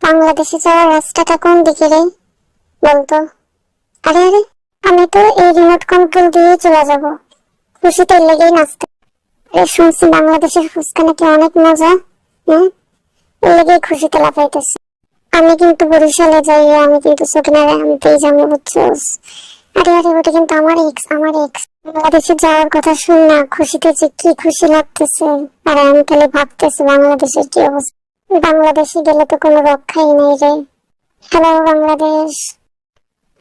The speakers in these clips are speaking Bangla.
বাংলাদেশে যাওয়ার রাস্তাটা কোন দিকে রে বলতো? আরে আরে, আমি তো এই রিমোট কন্ট্রোল দিয়ে চলে যাব, খুশিতে লেগেই নাচতে। শুনছি বাংলাদেশের ফুচকা নাকি অনেক মজা। হ্যাঁ, এর লেগেই খুশিতে লাফাইতেছে। আমি কিন্তু বরিশালে যাই, আমি কিন্তু সকিনারে আনতেই যাবো, বুঝছোস? আরে আরে, ওটা কিন্তু আমার এক্স বাংলাদেশে যাওয়ার কথা শুন না, খুশিতে যে কি খুশি লাগতেছে। আর আমি খালি ভাবতেছি বাংলাদেশের কি অবস্থা। বাংলাদেশে গেলে তো কোনো রক্ষাই নেই রে। হ্যালো বাংলাদেশ।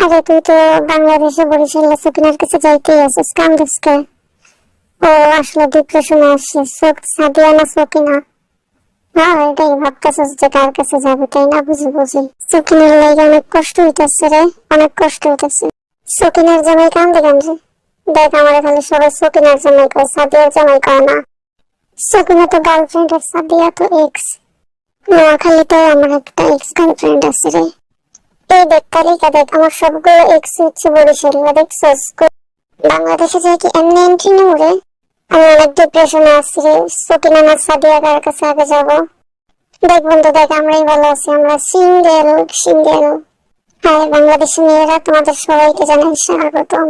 আরে তুই তো বাংলাদেশে বরিশালে সকিনার কাছে যাইতেই আছিস, কান্দিসকে। ও আসলে ডিপ্রেশনে আসছে, সাদিয়া না সকিনা? হ্যাঁ, এটাই ভাবতেছিস যে কার কাছে যাবে, তাই না? বুঝি বুঝি, সকিনার লাগে অনেক কষ্ট হইতেছে রে, অনেক কষ্ট হইতেছে। সকিনার জামাই কান্দে কান্দে। দেখ, আমার খালি সবাই সকিনার জামাই কয়, সাদিয়ার জামাই কয় না। সকিনা তো গার্লফ্রেন্ড আর সাদিয়া তো এক্স। নোয়াখালীতে আমার একটা এক্স গার্লফ্রেন্ড আছে রে। এই দেখ তালিকা দেখ, আমার সবগুলো এক্স হচ্ছে বরিশালীরা, দেখছস? বাংলাদেশে যাই কি এমনি এন্ট্রি নেব রে? আমি অনেক ডিপ্রেশনে আছি রে। সকিনা না সাদিয়া কার কাছে আগে যাবো? দেখ বন্ধু দেখ, আমরাই ভালো আছি, আমরা সিঙ্গেল সিঙ্গেল। হ্যাঁ, বাংলাদেশি মেয়েরা তোমাদের সবাইকে জানাই স্বাগতম।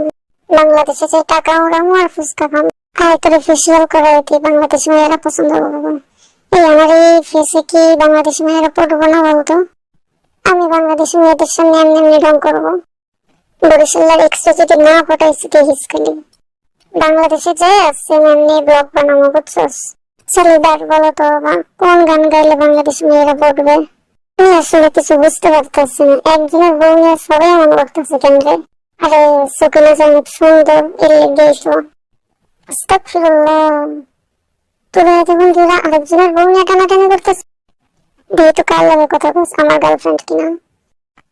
বাংলাদেশে যে টাকা ওড়ামো আর ফুচকা খামো, আর তোরে ফেসিয়াল করা হইতে বাংলাদেশি মেয়েরা পছন্দ করবো। এই আমার এই ফেসে কি বাংলাদেশি মেয়েরা পড়বো না বলতো? আমি বাংলাদেশি মেয়েদের সামনে এমনি এমনি রং করবো? বরিশালের এক্সট্রা যদি না ফটাইছি দেখিস খালি। বাংলাদেশে যাই আসছে এমনি ব্লগ বানাবো, বুঝছস? চালিদার বলো তো বাবা, কোন গান গাইলে বাংলাদেশি মেয়েরা পড়বে? আমি আসলে কিছু বুঝতে পারতেছি না। একজনের বউ নিয়ে সবাই এমন করতেছে কেন্দ্রে। আরে সকিনা যে অনেক সুন্দর, এর লেগেই তো। আস্তাগফিরুল্লাহ, তোরা এত বন্ধুরা আরেকজনের বউ নিয়ে টানাটানি করতেছে। বিয়ে তো কার লাগে কথা বলছ, আমার গার্লফ্রেন্ড কিনা?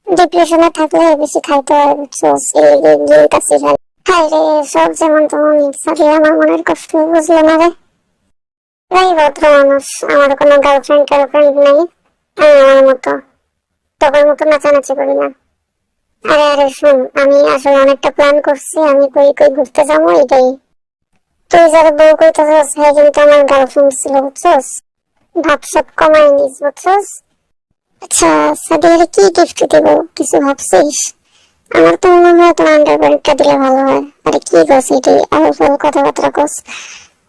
ডিপ্রেশনে থাকলে বেশি খাইতে হয়, বুঝছস? এই লেগে গিয়ে কাছে ফেল। হায় রে, সব যেমন তেমন সাথে আমার মনের কষ্ট বুঝলো না রে। এই ভদ্র মানুষ, আমার কোনো গার্লফ্রেন্ড নেই। আমি আমার মতো তোর মতো নাচানাচি করি না। আরে আরে শুন, আমি আসলে অনেকটা প্ল্যান করছি, আমি কই কই ঘুরতে যাবো এটাই। তুই যারা বউ কইতেছস, হ্যাঁ কিন্তু আমার গার্লফ্রেন্ড ছিল, বুঝছস? ভাব সব কমাই নিস, বুঝছস? আচ্ছা, সাদিয়ারে কি গিফট দেবো কিছু ভাবছিস? আমার তো মনে হয় তোর আন্ডারপ্যান্টটা দিলে ভালো হয়। আরে কি কস এটাই, আরো ফল কথাবার্তা কস।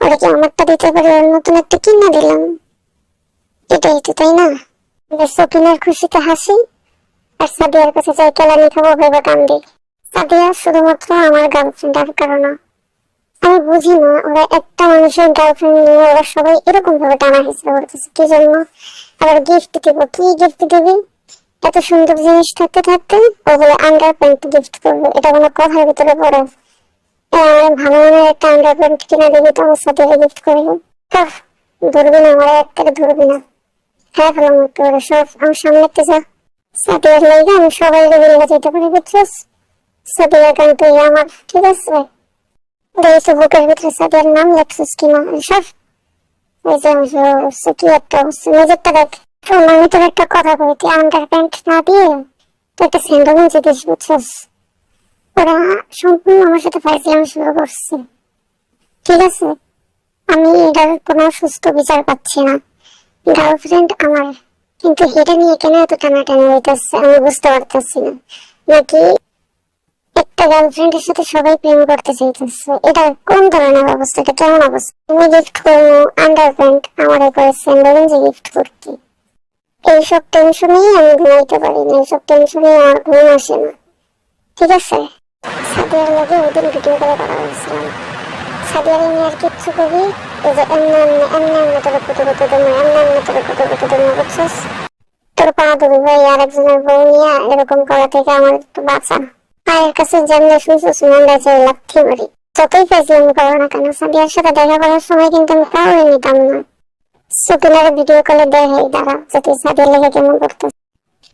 ওরা কি আমারটা দিতে পারে, ওর নতুন একটা কিনা দিলাম, এটাই তো, তাই না? সকিনার খুশিতে হাসি, আর সাদিয়ার কাছে যাই কেলানি খাবো ভেবে কান্দি। সাদিয়া শুধুমাত্র আমার গার্লফ্রেন্ড, আর কারণ না। আমি বুঝি না, ওরা একটা মানুষের গার্লফ্রেন্ড নিয়ে ওরা সবাই এরকম ভাবে টানা হিসেবে করতেছে কি জন্য? আবার গিফট দিব, কি গিফট দিবি? এত সুন্দর জিনিস থাকতে থাকতে ও বলে আন্ডার প্যান্ট গিফট করবে, এটা কোনো কথার ভিতরে পড়ে? আমার ভালো মনে একটা আন্ডার প্যান্ট কিনা দিবি তো আমার সাথে গিফট করবো? ধরবি না, আমার এক থেকে ধরবি না। হ্যাঁ ভালো মতো ওরা সব আমার সামনে যা। সাদিয়ার লাইগা আমি সবাই মিলে যেতে পারি, বুঝছিস? সাদিয়ার গান তুই আমার, ঠিক আছে? দেখি বুকের ভিতরে সাদিয়ার নাম লেখছিস কিনা সব। ওই যে কি একটা অবস্থা, নিজেরটা দেখ। শোন, আমি তোর একটা কথা বলি, তুই আন্ডার প্যান্ট না দিয়ে তুই একটা স্যান্ডো গেঞ্জি দিস, বুঝছিস? ওরা সম্পূর্ণ আমার সাথে ফাইজলামি শুরু করছে, ঠিক আছে? আমি এটার কোনো সুস্থ বিচার পাচ্ছি না। গার্লফ্রেন্ড আমার, কিন্তু এটা নিয়ে কেন এত টানাটানি হইতেছে আমি বুঝতে পারতেছি না। নাকি একটা গার্লফ্রেন্ডের সাথে সবাই প্রেম করতে চাইতেছে? এটা কোন ধরনের অবস্থা, এটা কেমন অবস্থা? আমি গিফট করবো আন্ডার প্যান্ট, আমার একবার স্যান্ডো গেঞ্জি গিফট করতে। এইসব টেনশনেই আমি ঘুমাইতে পারি না, এইসব টেনশনে আমার ঘুম আসে না, ঠিক আছে? সাদিয়ার লগে ওই দিন ভিডিও করে কথা বলছিলাম। সাদিয়ার নিয়ে আর কিচ্ছু করি, এই যে এমনি এমনি এমনি এমনি তোর কুতো কুতো দেবো, এমনি এমনি তোর কুতো কুতো দেবো, বুঝছিস? তোর পা ধরি ভাই, আরেকজনের বউ নিয়ে এরকম করা থেকে আমার একটু বাঁচা। পায়ের কাছে যেমনি শুনছিস মন্ডা চাই লাথি মারি। যতই ফেসলামি করো না কেন, সাদিয়ার সাথে দেখা করার সময় কিন্তু আমি কাউরে নিতাম না। সুকিনার ভিডিও কলে দেখাই দাঁড়া, যদি সাদিয়ার লেগে কেমন করতো।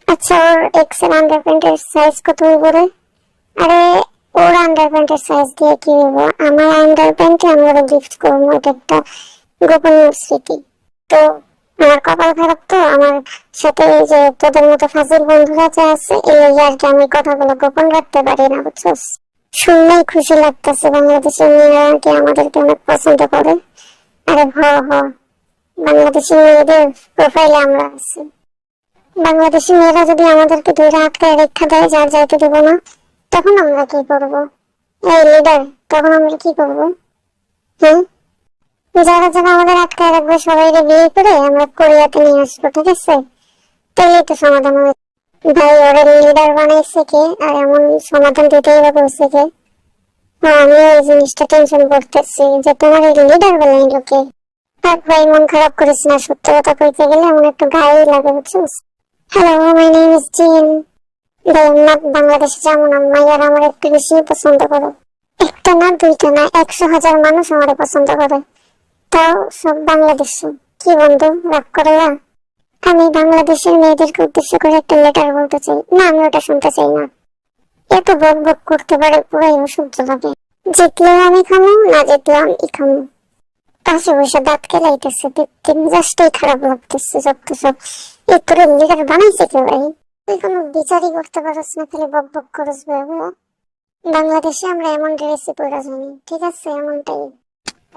আচ্ছা, ওর এক্স এর আন্ডার প্যান্টের সাইজ কত করে? আরে ওর আন্ডার প্যান্টের সাইজ দিয়ে কি হইব? আমার আন্ডার প্যান্টে আমি ওরা গিফট করবো, এটা একটা গোপনীয় স্মৃতি। তো আমার কপাল খারাপ তো, আমার সাথে এই যে তোদের মতো ফাজিল বন্ধুরা যে আছে, এই আর কি আমি কথাগুলো গোপন রাখতে পারি না, বুঝছস? শুনলেই খুশি লাগতেছে, বাংলাদেশের মেয়েরা কি আমাদেরকে অনেক পছন্দ করে। আরে হ হ, বাংলাদেশের মেয়েদের প্রোফাইলে আমরা আছি। বাংলাদেশি মেয়েরা যদি আমাদেরকে ধরে আটকায় রেখা দেয়, যার যাইতে দেবো না, তখন আমরা কি করবো? এই লিডার, তখন আমরা কি করবো? হ্যাঁ, যারা যারা আমাদের আটকায় রাখবে সবাই বিয়ে করে আমরা কোরিয়াতে নিয়ে আসবো, ঠিক আছে? তাইলেই তো সমাধান হবে। ভাই, ওরা লিডার বানাইছে কে, আর এমন সমাধান দিতেই বা বলছে কে? আমি এই জিনিসটা টেনশন করতেছি যে তোমার এই লিডার বানাই লোকে। থাক ভাই, মন খারাপ করিস না, সত্য কথা কইতে গেলে এমন একটু গায়ে লাগে, বুঝছিস? হ্যালো, মাই নেম ইজ জিন। বাংলাদেশে যেমন মাইয়ার আমার একটু বেশি পছন্দ করে। একটা না, দুইটা না, 100,000 মানুষ আমার পছন্দ করে, তাও সব বাংলাদেশি। কি বন্ধু, রাগ করে না? আমি বাংলাদেশের মেয়েদেরকে উদ্দেশ্য করে একটা লেটার বলতে চাই। না, আমি ওটা শুনতে চাই না। এত বক বক করতে পারে, পুরাই অসহ্য লাগে। জিতলেও আমি খামো, না জিতলেও আমি খামো। পাশে বসে দাঁত কেলাইতেছে, দেখতে মেজাজটাই খারাপ লাগতেছে। যত সব এই করে লিডার বানাইছে কে ভাই? তুই কোনো বিচারই করতে পারছ না, খালি বক বক করস বাবু। বাংলাদেশে আমরা এমন ড্রেসই পরে জানি, ঠিক আছে? এমনটাই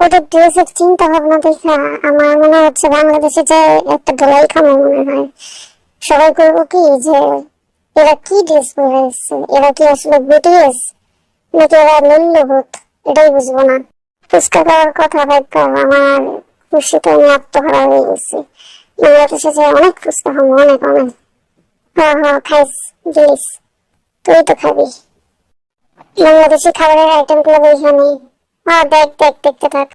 ওদের ড্রেসের চিন্তা ভাবনা দেখা আমার মনে হচ্ছে বাংলাদেশে যে একটা ধোলাই খামো মনে হয়। সবাই করবো কি যে এরা কি ড্রেস পরে এসছে, এরা কি আসলে বিটিএস নাকি এরা মূল্যবোধ, এটাই বুঝবো না। ফুচকা খাওয়ার কথা ভাবতে আমার খুশিতে আমি আত্মহারা হয়ে গেছি। বাংলাদেশে যে অনেক ফুচকা খাবো, অনেক অনেক। হ্যাঁ হ্যাঁ, খাইস প্লিজ, তুই তো খাবি। বাংলাদেশি খাবারের আইটেম গুলো এখানে। হ্যাঁ, দেখ দেখ, দেখতে থাক।